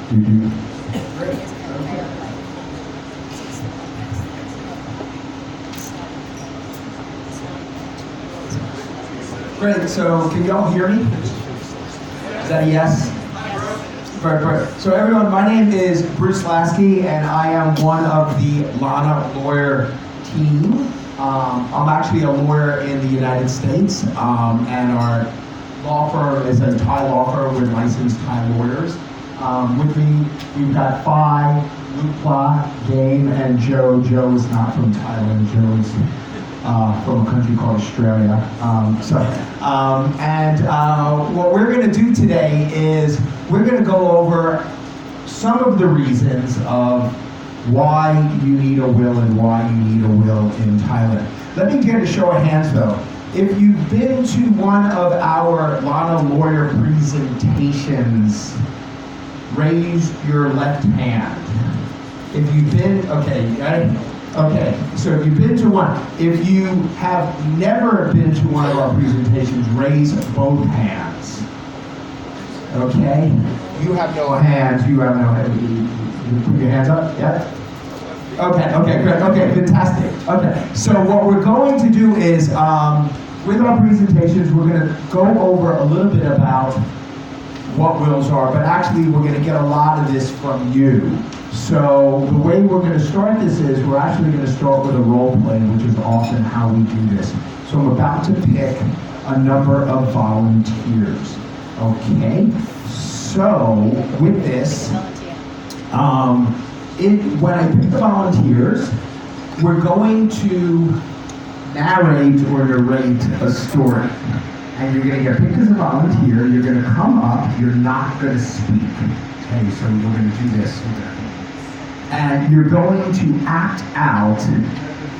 Great, so can you all hear me? Is that a yes? Perfect. So everyone, my name is Bruce Lasky, and I am one of the Lanna lawyer team. I'm actually a lawyer in the United States, and our law firm is a Thai law firm with licensed Thai lawyers. With me, we've got Phi, Lupla, Game, and Joe. Joe is not from Thailand. Joe is from a country called Australia. What we're going to do today is we're going to go over some of the reasons of why you need a will and why you need a will in Thailand. Let me get a show of hands though. If you've been to one of our Lanna lawyer presentations, raise your left hand. If you've been, okay, so if you've been to one, if you have never been to one of our presentations, raise both hands. Okay? You have no hands, you have no hands. You put your hands up, yeah? Okay, great, okay, fantastic. Okay, so what we're going to do is, with our presentations, we're gonna go over a little bit about what wills are, but actually we're gonna get a lot of this from you. So the way we're going to start this is we're actually going to start with a role play, which is often how we do this. So I'm about to pick a number of volunteers. Okay? So with this, when I pick the volunteers, we're going to narrate or narrate a story. And you're going to get picked as a volunteer, you're going to come up, you're not going to speak. Okay, so we're going to do this. And you're going to act out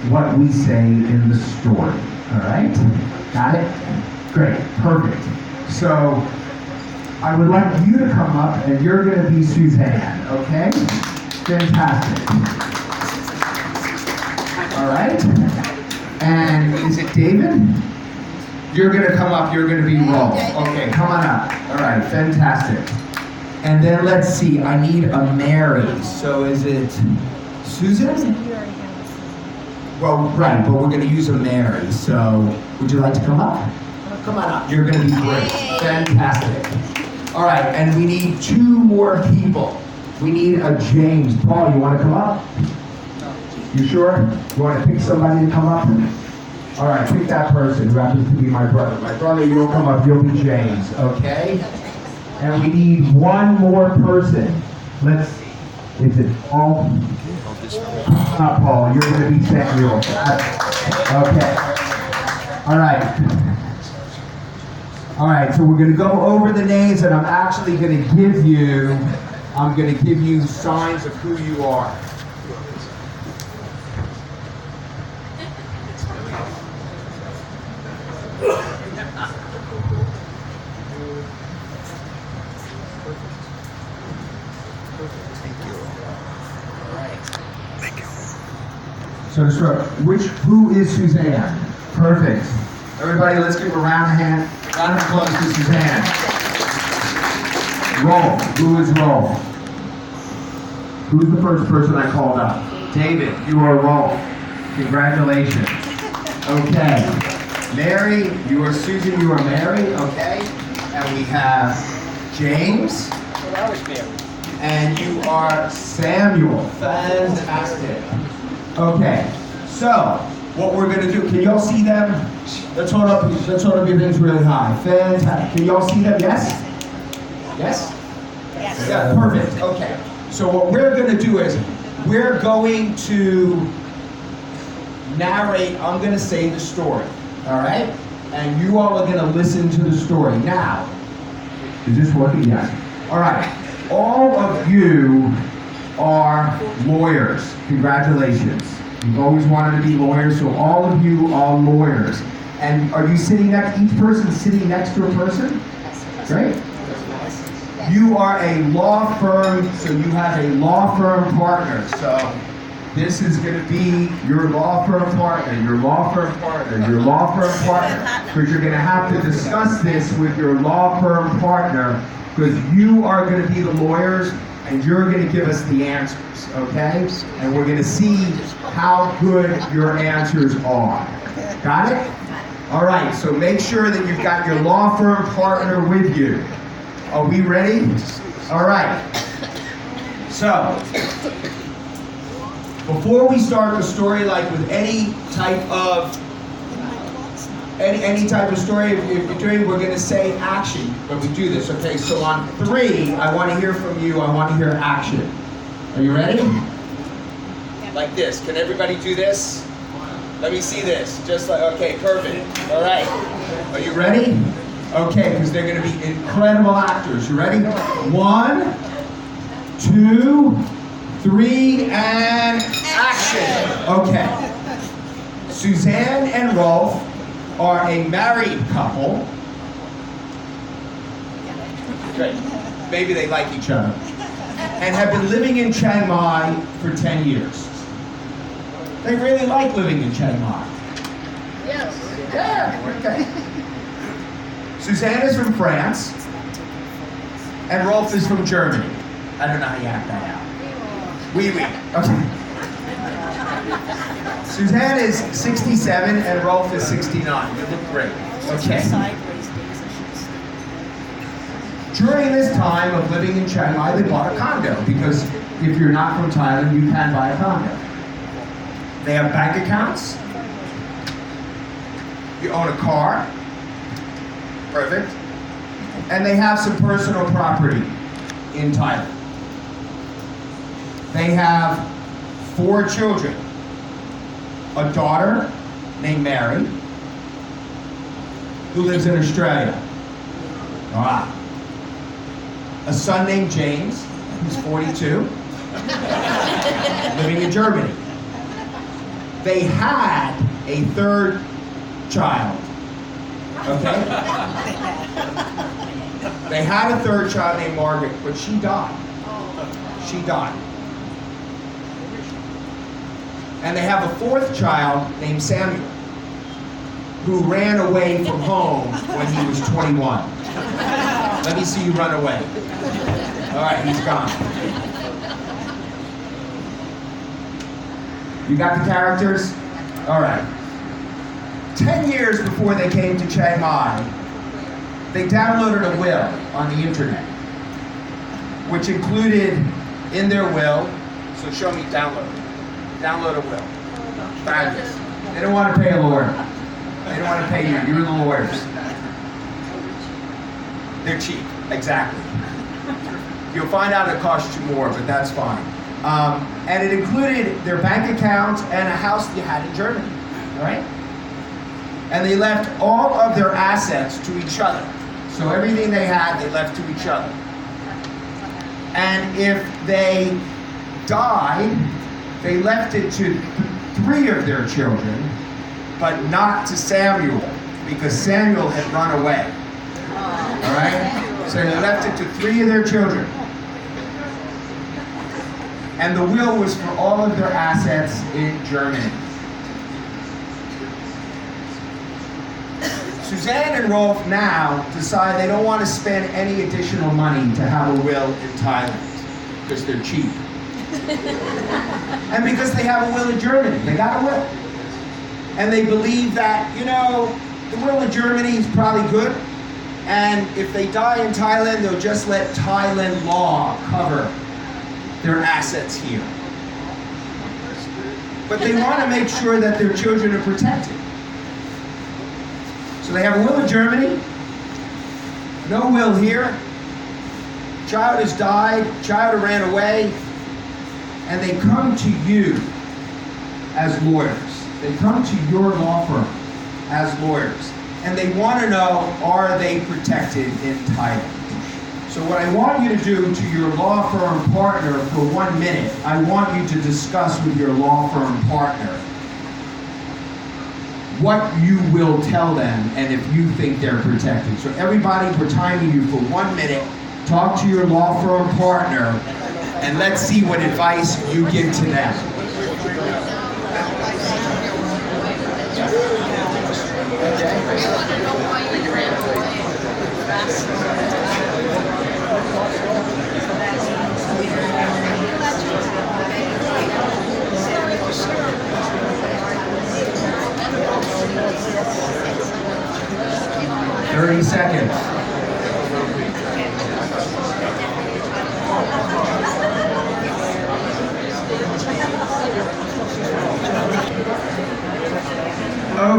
what we say in the story. All right? Got it? Great. Perfect. So I would like you to come up, and you're going to be Suzanne. Okay? Fantastic. All right? And is it David? You're going to come up. You're going to be Rolf. Okay, come on up. All right. Fantastic. And then let's see, I need a Mary. So is it Susan? Well, right, but we're going to use a Mary. So would you like to come up? Come on up. You're going to be great. Fantastic. All right, and we need 2 more people. We need a James. Paul, you want to come up? You sure? You want to pick somebody to come up? All right, pick that person who happens to be my brother. My brother, you'll come up. You'll be James, okay? And we need 1 more person. Let's see. Is it Paul? Not Paul. You're going to be Samuel. Okay. All right. All right. So we're going to go over the names, and I'm actually going to give you signs of who you are. So to start, who is Suzanne? Perfect. Everybody, let's give a round of applause to Suzanne. Rolf. Who is Rolf? Who's the first person I called up? David, you are Rolf. Congratulations. Okay. Mary, you are Susan, you are Mary, okay? And we have James. Well, I was Mary. And you are Samuel. Fantastic. Okay, so what we're going to do, can y'all see them? Let's hold up your things really high. Fantastic. Can y'all see them? Yes? Yes? Yes. Yeah, perfect. Okay. So what we're going to do is we're going to narrate, I'm going to say the story, all right? And you all are going to listen to the story. Now, is this working? Yes. All right. All of you are lawyers. Congratulations. You've always wanted to be lawyers, so all of you are lawyers. And are you sitting each person sitting next to a person? Great. You are a law firm, so you have a law firm partner. So this is going to be your law firm partner, your law firm partner, your law firm partner. Because you're going to have to discuss this with your law firm partner, because you are going to be the lawyers and you're going to give us the answers, okay? And we're going to see how good your answers are. Got it? All right, so make sure that you've got your law firm partner with you. Are we ready? All right. So, before we start the story, like with any type of story, if you're doing, we're going to say action when we do this. Okay, so on 3, I want to hear from you. I want to hear action. Are you ready? Like this. Can everybody do this? Let me see this. Just like, okay, perfect. All right. Are you ready? Okay, because they're going to be incredible actors. You ready? 1, 2, 3, and action. Okay. Suzanne and Rolf are a married couple. Great. Maybe they like each other. And have been living in Chiang Mai for 10 years. They really like living in Chiang Mai. Yes. Yeah, okay. Suzanne is from France, and Rolf is from Germany. I don't know how you act that out. Oui, oui. Okay. Suzanne is 67, and Rolf is 69. You look great. Okay. During this time of living in Chiang Mai, they bought a condo, because if you're not from Thailand, you can buy a condo. They have bank accounts. You own a car. Perfect. And they have some personal property in Thailand. They have 4 children. A daughter named Mary, who lives in Australia. Ah. A son named James, who's 42, living in Germany. They had a 3rd child. Okay? They had a 3rd child named Margaret, but she died. She died. And they have a 4th child named Samuel, who ran away from home when he was 21. Let me see you run away. All right, he's gone. You got the characters? All right. 10 years before they came to Chiang Mai, they downloaded a will on the internet, which included in their will, so show me download. Download a will. Fabulous. They don't want to pay a lawyer. They don't want to pay you. You're the lawyers. They're cheap. Exactly. You'll find out it costs you more, but that's fine. And it included their bank account and a house they had in Germany. All right? And they left all of their assets to each other. So everything they had, they left to each other. And if they died, they left it to 3 of their children, but not to Samuel, because Samuel had run away. All right? So they left it to 3 of their children. And the will was for all of their assets in Germany. Suzanne and Rolf now decide they don't want to spend any additional money to have a will in Thailand, because they're cheap. And because they have a will in Germany. They got a will. And they believe that, you know, the will in Germany is probably good. And if they die in Thailand, they'll just let Thailand law cover their assets here. But they want to make sure that their children are protected. So they have a will in Germany, no will here. Child has died, child ran away, and they come to you as lawyers. They come to your law firm as lawyers. And they want to know, are they protected in Thailand? So what I want you to do to your law firm partner for 1 minute, I want you to discuss with your law firm partner what you will tell them and if you think they're protected. So everybody, we're timing you for 1 minute. Talk to your law firm partner and let's see what advice you give to them.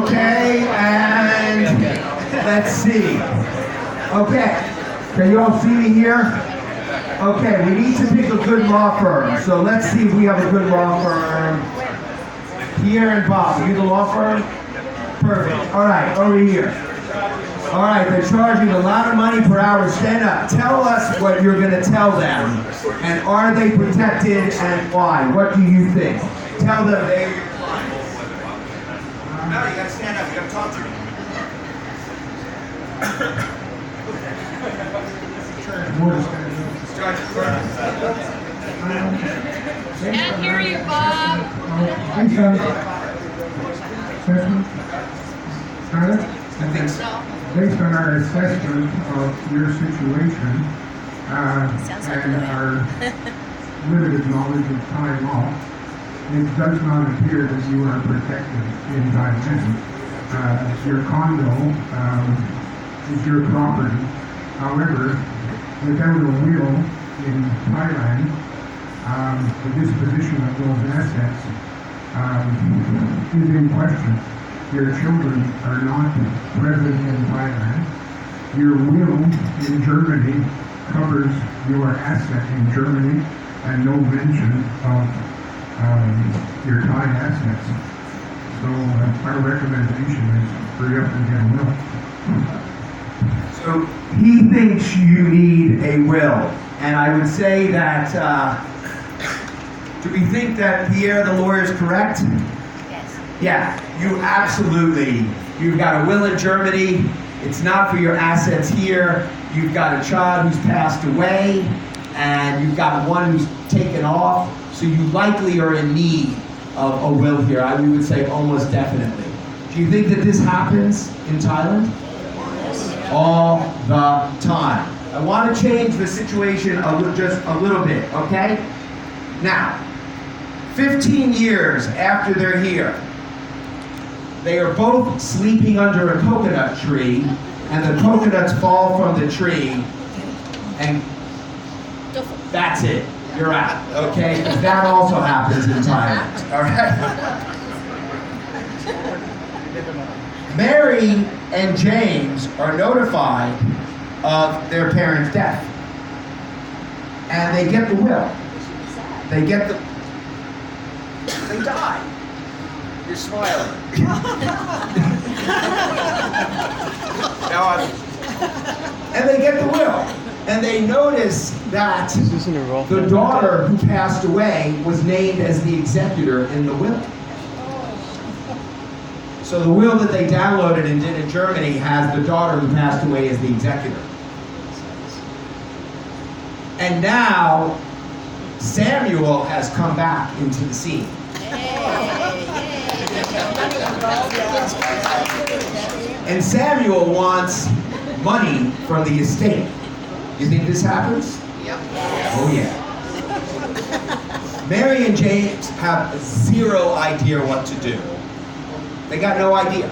Okay, and let's see. Okay, can you all see me here? Okay, we need to pick a good law firm. So let's see if we have a good law firm. Pierre and Bob, are you the law firm? Perfect. All right, over here. All right, they're charging a lot of money per hour. Stand up. Tell us what you're going to tell them. And are they protected and why? What do you think? Tell them they're your clients. No, you got to stand up. You got to talk to me. Can't hear you, Bob. I think so. Based on our assessment of your situation and our limited knowledge of Thai law, it does not appear that you are protected in Thailand. Your condo is your property. However, without a will in Thailand, the disposition of those assets is in question. Your children are not present in Thailand. Your will in Germany covers your asset in Germany and no mention of your Thai assets. So our recommendation is hurry up and get a will. So he thinks you need a will. And I would say that, do we think that Pierre the lawyer is correct? Yeah, you absolutely. You've got a will in Germany. It's not for your assets here. You've got a child who's passed away, and you've got one who's taken off. So you likely are in need of a will here. We would say almost definitely. Do you think that this happens in Thailand? All the time. I want to change the situation just a little bit, okay? Now, 15 years after they're here, they are both sleeping under a coconut tree, and the coconuts fall from the tree, and that's it. You're out, okay? Because that also happens in Thailand, all right? Mary and James are notified of their parents' death, and they get the will. They die. You're smiling. And they get the will. And they notice that the daughter who passed away was named as the executor in the will. So the will that they downloaded and did in Germany has the daughter who passed away as the executor. And now Samuel has come back into the scene. And Samuel wants money from the estate. You think this happens? Yep. Oh yeah. Mary and James have zero idea what to do. They got no idea.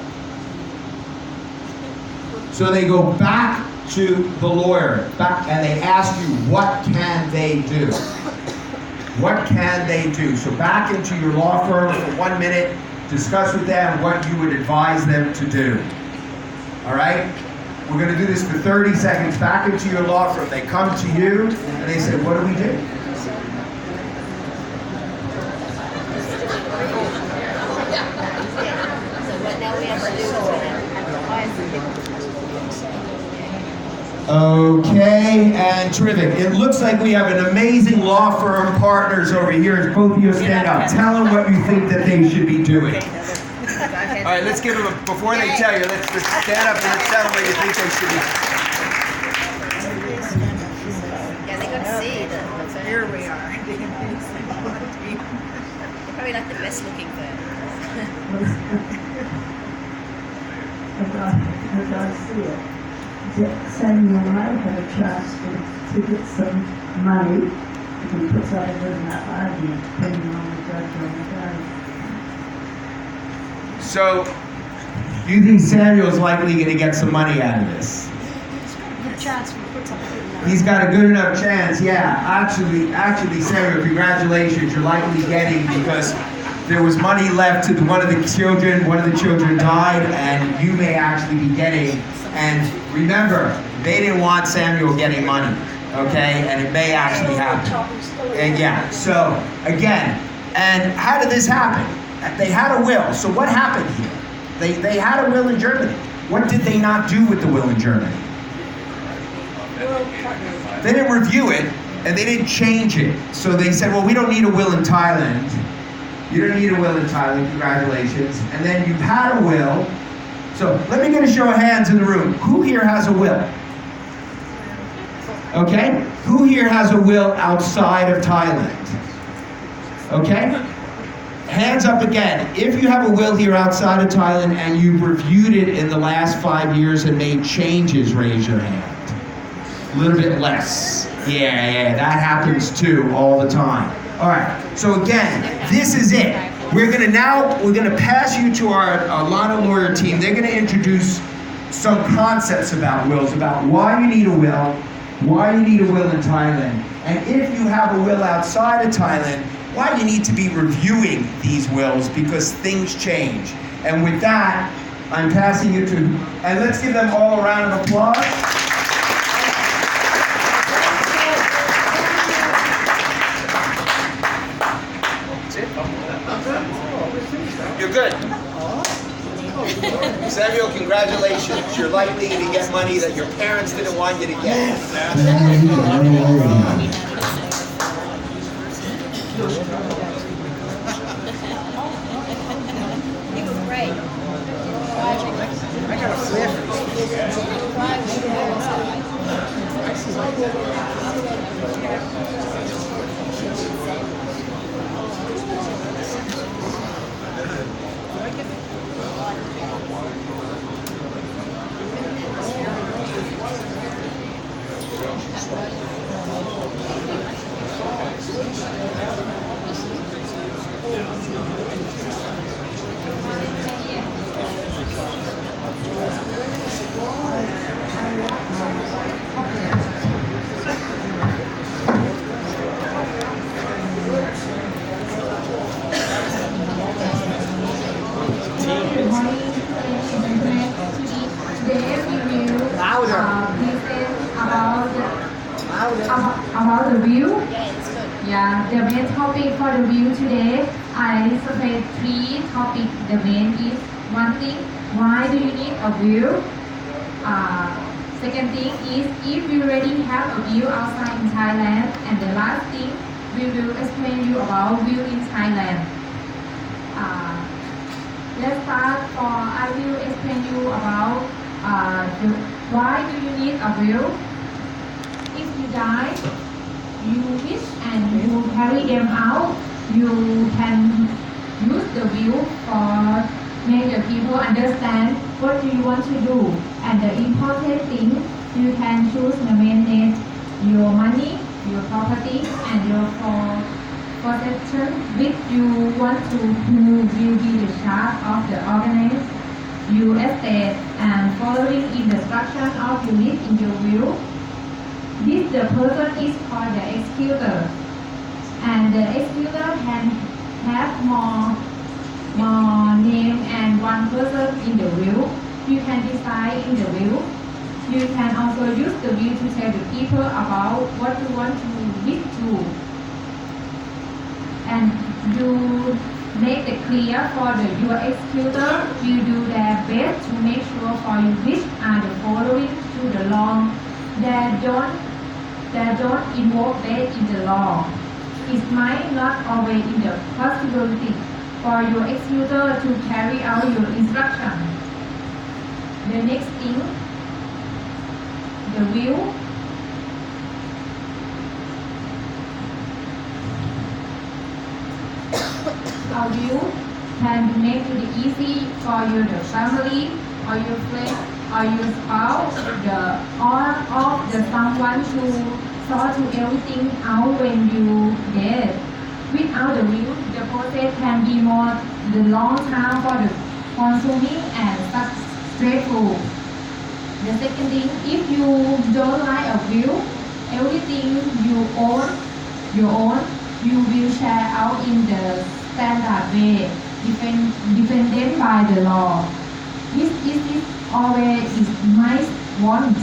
So they go back to the lawyer, and they ask you, what can they do? What can they do? So back into your law firm for 1 minute, discuss with them what you would advise them to do. All right? We're going to do this for 30 seconds. Back into your law firm. They come to you, and they say, what do we do? Okay, and terrific. It looks like we have an amazing law firm partners over here. As both of you stand up, tell them what you think that they should be doing. All right, let's give them before they tell you, let's stand up and let's tell them what you think they should be. Yeah, they got to see that. So here we are. They're probably like the best looking firm. As I see it, Samuel might have a chance to get some money if he puts out a good enough idea, depending on the judge on the day. So, do you think Samuel's likely going to get some money out of this? He's got a good enough chance, yeah. Actually, Samuel, congratulations. You're likely getting, because there was money left to one of the children died, and you may actually be getting, and remember, they didn't want Samuel getting money, okay? And it may actually happen. And yeah, so again, and how did this happen? They had a will, so what happened here? They had a will in Germany. What did they not do with the will in Germany? They didn't review it, and they didn't change it. So they said, well, we don't need a will in Thailand. You don't need a will in Thailand, congratulations. And then you had a will. So let me get a show of hands in the room. Who here has a will? Okay? Who here has a will outside of Thailand? Okay? Hands up again. If you have a will here outside of Thailand and you've reviewed it in the last 5 years and made changes, raise your hand. A little bit less. Yeah, that happens too all the time. All right, so again, this is it. We're gonna pass you to our Lanna lawyer team. They're gonna introduce some concepts about wills, about why you need a will in Thailand, and if you have a will outside of Thailand, why you need to be reviewing these wills because things change. And with that, I'm passing you to, and let's give them all a round of applause. You're good. Samuel, congratulations. You're likely to get money that your parents didn't want you to get. You were great. I got a flip. About the view. Yeah, it's good. Yeah, the main topic for the view today, I separate 3 topics. The main is one thing, why do you need a view? Second thing is if you already have a view outside in Thailand, and the last thing, we will explain you about view in Thailand. Let's start. I will explain you about why do you need a view. If you die, you wish and you carry them out, you can use the view for make the people understand what you want to do. And the important thing, you can choose the manage your money, your property, and your possession which you want to, who will be the charge of the organized your estate and following in the structure of unit in your will. This the person is called the executor, and the executor can have more name and one person in the will. You can decide in the will. You can also use the will to tell the people about what you want to wish to, and you make it clear for your executor. You do their best to make sure for your wish are the following to the law. That don't involve that in the law. It might not always in the possibility for your executor to carry out your instruction. The next thing, the will. A will can be made to be easy for your the family or your friend or your spouse, or the someone to sort to everything out when you dead. Without the will, the process can be more the long time for the consuming and stressful. The second thing, if you don't like a will, everything you own, you will share out in the standard way, defended by the law. This is always is my want.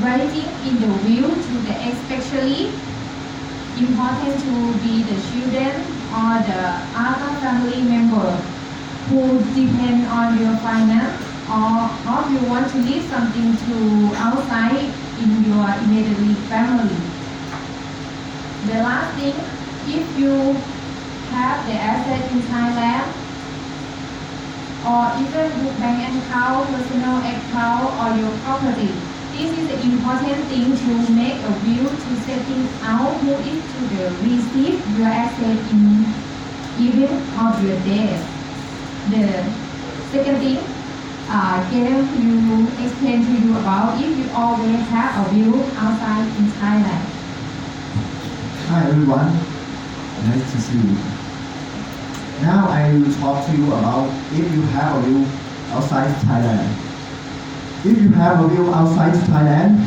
Writing in the will to the especially important to be the children or the other family member who depend on your finance or you want to leave something to outside in your immediate family. The last thing, if you have the asset in Thailand or even your bank account, personal account or your property, this is the important thing to make a will to setting out who is to the receive your asset in event of your death. The second thing, Gail will explain to you about if you always have a will outside in Thailand. Hi everyone, nice to see you. Now I will talk to you about if you have a will outside Thailand. If you have a will outside Thailand,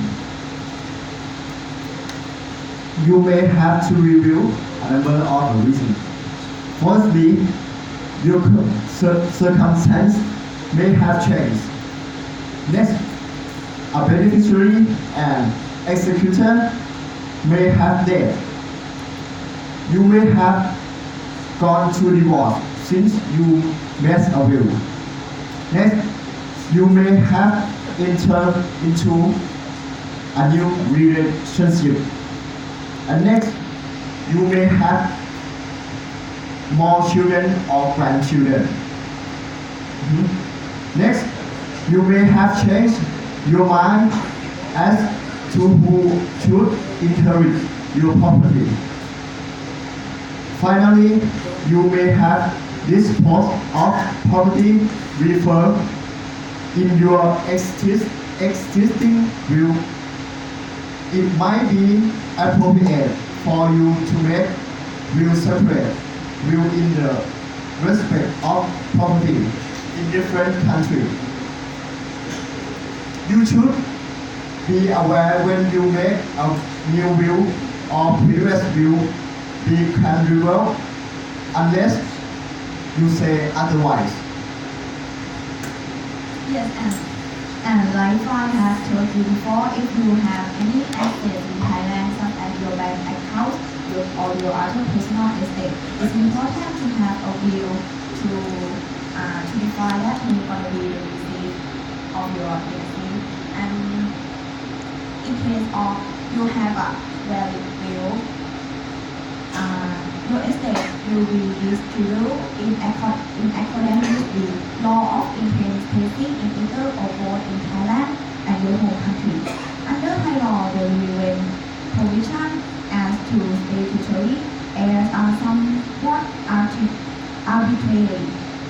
you may have to review a number of reasons. Firstly, your circumstance may have changed. Next, a beneficiary and executor may have died. You may have gone to divorce since you made a will. Next, you may have entered into a new relationship. And next, you may have more children or grandchildren. Next, you may have changed your mind as to who should inherit your property. Finally, you may have disposed of property referred in your existing will. It might be appropriate for you to make will separate will in the respect of property in different countries. You should be aware when you make a new will or previous will be cancelable unless you say otherwise. Yes, and like I have told you before, if you have any assets in Thailand, such as your bank account or your other personal estate, it's important to have a will to define that who's going to be the receipt of your estate. And in case of you have a valid will, your estate will be distributed in accordance with the law of intestacy in either or both in Thailand and your home country. Under Thai law, there will be provision as to statutory heirs are somewhat arbitrary,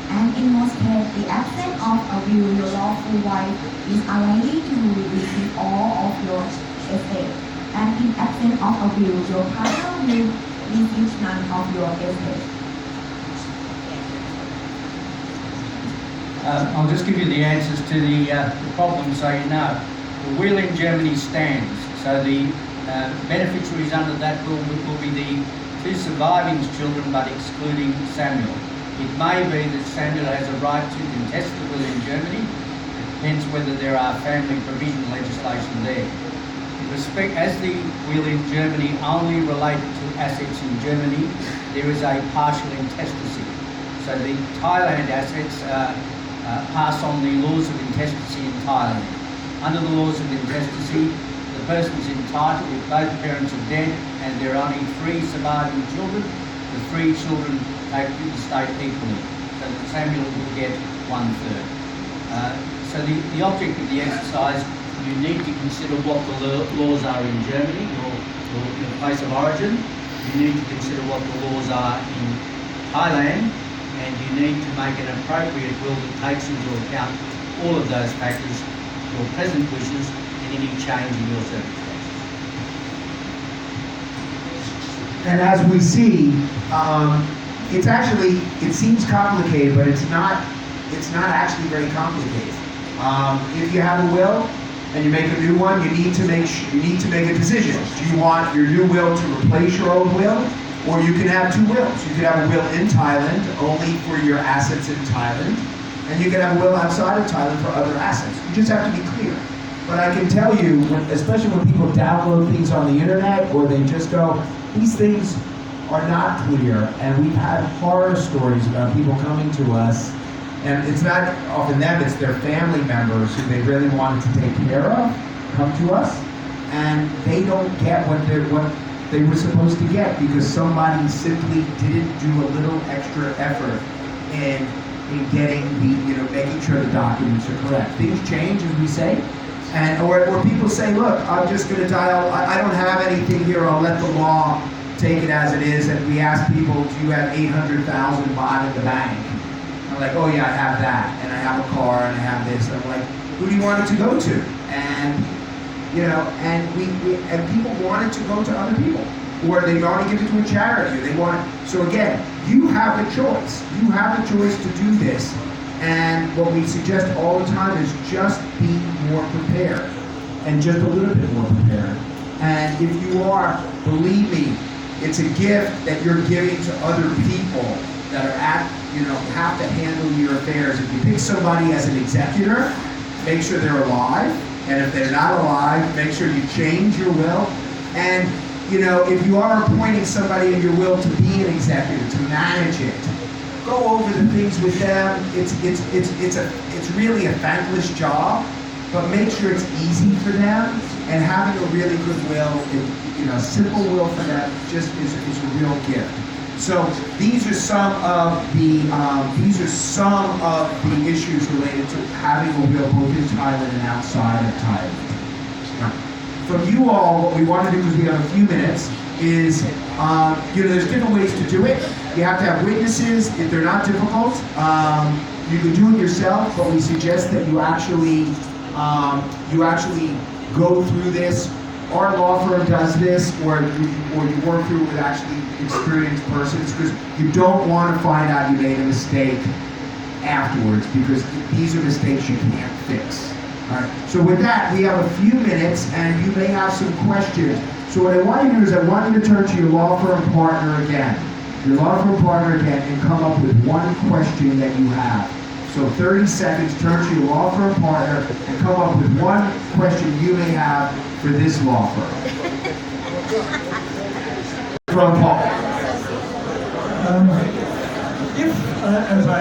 and in most cases, the absence of a will, your lawful wife is unlikely to receive all of your estate, and in absence of a will, your partner will receive none of your estate. I'll just give you the answers to the problem so you know. The will in Germany stands, so the beneficiaries under that will be the two surviving children but excluding Samuel. It may be that Samuel has a right to contest the will in Germany. It depends whether there are family provision legislation there. As the will in Germany only related to assets in Germany, there is a partial intestacy. So the Thailand assets pass on the laws of intestacy in Thailand. Under the laws of intestacy, the person's entitled if both parents are dead and there are only 3 surviving children, the 3 children take the estate equally. So that Samuel will get 1/3. So the object of the exercise, you need to consider what the laws are in Germany, your place of origin. You need to consider what the laws are in Thailand, and you need to make an appropriate will that takes into account all of those factors, your present wishes, and any change in your circumstances. And as we see, it seems complicated, but it's not actually very complicated. If you have a will, and you make a new one, you need to make a decision. Do you want your new will to replace your old will, or you can have two wills? You can have a will in Thailand only for your assets in Thailand, and you can have a will outside of Thailand for other assets. You just have to be clear. But I can tell you, especially when people download things on the internet, or they just go, these things are not clear, and we've had horror stories about people coming to us, and it's not often them, it's their family members who they really wanted to take care of, come to us, and they don't get what they were supposed to get because somebody simply didn't do a little extra effort in getting making sure the documents are correct. Things change, as we say, and or people say, look, I'm just going to dial, I don't have anything here, I'll let the law take it as it is, and we ask people, do you have 800,000 baht in the bank? I'm like, oh yeah, I have that, and I have a car, and I have this. And I'm like, who do you want it to go to? And and people want it to go to other people, or they want to give it to a charity, or they want it. So again, you have the choice. You have the choice to do this. And what we suggest all the time is just be more prepared, and just a little bit more prepared. And if you are, believe me, it's a gift that you're giving to other people that are have to handle your affairs. If you pick somebody as an executor, make sure they're alive. And if they're not alive, make sure you change your will. And, if you are appointing somebody in your will to be an executor, to manage it, go over the things with them. It's really a thankless job, but make sure it's easy for them, and having a really good will, a simple will for them just is a real gift. So these are some of the issues related to having a will both in Thailand and outside of Thailand. Now, from you all, what we want to do, because we have a few minutes, is there's different ways to do it. You have to have witnesses if they're not difficult. You can do it yourself, but we suggest that you actually go through this. Our law firm does this, or you work through it with actually experienced persons, because you don't want to find out you made a mistake afterwards, because these are mistakes you can't fix. All right. So with that, we have a few minutes, and you may have some questions. So what I want you to do is I want you to turn to your law firm partner again. And come up with one question that you have. So 30 seconds, turn to your law firm partner and come up with one question you may have for this law firm. From Paul. If, as a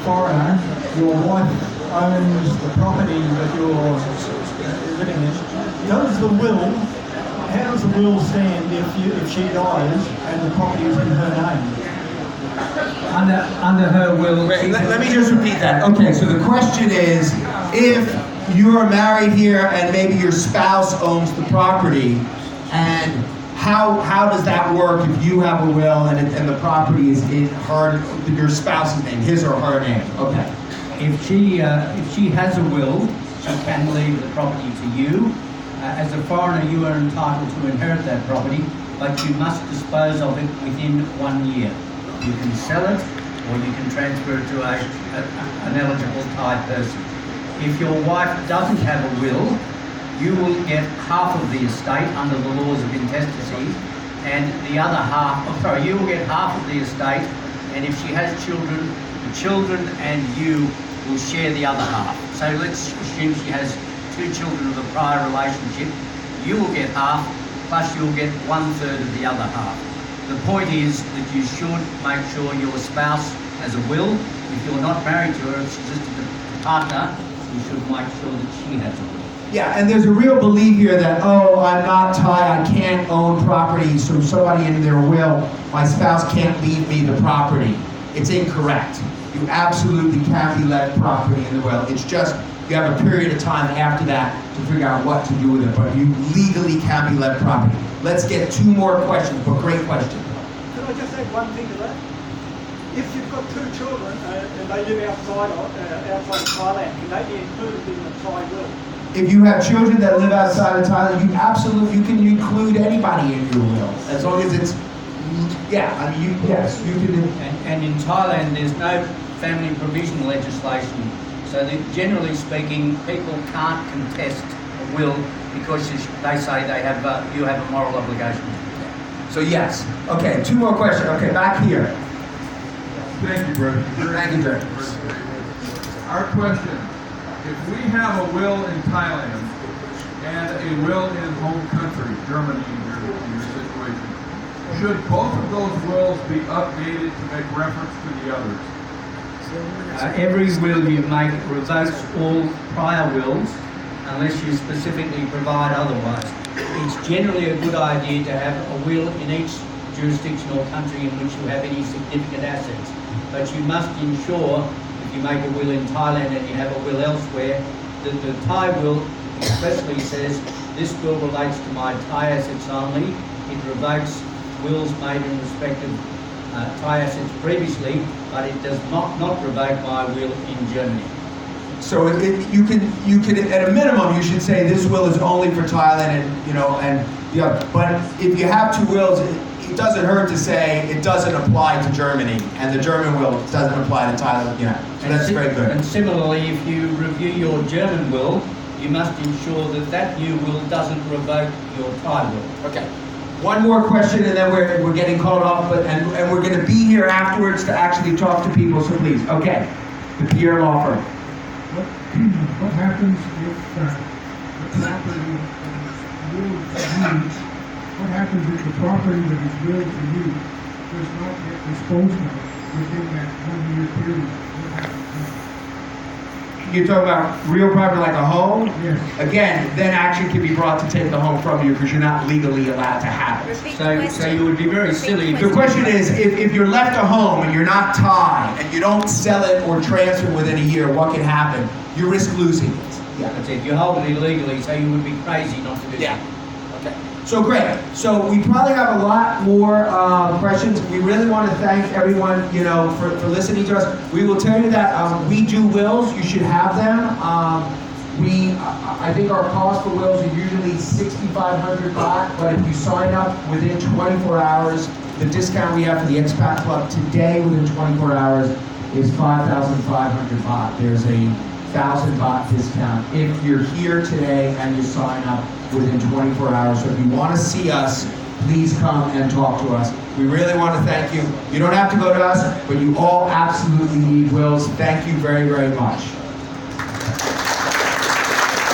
foreigner, your wife owns the property that you're living in, how does the will stand if she dies and the property is in her name? Under her will. Let me just repeat that. Okay, so the question is, if you are married here and maybe your spouse owns the property, and how does that work if you have a will and the property is in your spouse's name, his or her name? Okay. If she has a will, she can leave the property to you. As a foreigner, you are entitled to inherit that property, but you must dispose of it within 1 year. You can sell it, or you can transfer it to an eligible Thai person. If your wife doesn't have a will, you will get half of the estate under the laws of intestacy, and the other half, you will get half of the estate, and if she has children, the children and you will share the other half. So let's assume she has 2 children of a prior relationship. You will get half, plus you'll get 1/3 of the other half. The point is that you should make sure your spouse has a will. If you're not married to her, if she's just a partner, you should make sure that she has a will. Yeah, and there's a real belief here that, I'm not Thai, I can't own property, so somebody in their will, my spouse can't leave me the property. It's incorrect. You absolutely can be left property in the will. It's just, you have a period of time after that to figure out what to do with it, but you legally can be left property. Let's get 2 more questions, but great question. Can I just add one thing to that? If you've got 2 children and they live outside Thailand, can they be included in the Thai will? If you have children that live outside of Thailand, you can include anybody in your will, as long as it's, you can. And in Thailand, there's no family provision legislation, so that generally speaking, people can't contest will because they say they have you have a moral obligation. So yes. Okay, 2 more questions. Okay, back here. Thank you, brother. Thank you, Dirk. Our question, if we have a will in Thailand and a will in home country, Germany, in your situation, should both of those wills be updated to make reference to the others? Every will you make revokes all prior wills unless you specifically provide otherwise. It's generally a good idea to have a will in each jurisdiction or country in which you have any significant assets. But you must ensure, if you make a will in Thailand and you have a will elsewhere, that the Thai will expressly says, this will relates to my Thai assets only. It revokes wills made in respect of Thai assets previously, but it does not revoke my will in Germany. So you can at a minimum you should say this will is only for Thailand and the other. But if you have 2 wills, it doesn't hurt to say it doesn't apply to Germany and the German will doesn't apply to Thailand. Yeah, so that's very good. And similarly, if you review your German will, you must ensure that that new will doesn't revoke your Thai will. Okay. One more question and then we're getting called off, and we're going to be here afterwards to actually talk to people. So please, okay, the Pierre Law Firm. What happens if the property that is willed to use, what happens if the property that is willed to use does not get disposed of within that 1 year period? What happens? You're talking about real property like a home? Yes. Again, then action can be brought to take the home from you because you're not legally allowed to have it. Repeat the So question. you would be very silly if The question is, if you're left a home and you're not Thai and you don't sell it or transfer within a year, what can happen? You risk losing it. Yeah. That's it. You hold it illegally, so you would be crazy not to do Yeah. that. Okay. So great. So we probably have a lot more questions. We really want to thank everyone, for listening to us. We will tell you that we do wills. You should have them. I think our cost for wills are usually 6,500 baht, but if you sign up within 24 hours, the discount we have for the Expat Club today within 24 hours is 5,500 baht. There's a 1,000 baht discount if you're here today and you sign up within 24 hours. So if you want to see us, please come and talk to us. We really want to thank you. You don't have to go to us, but you all absolutely need wills. Thank you very, very much.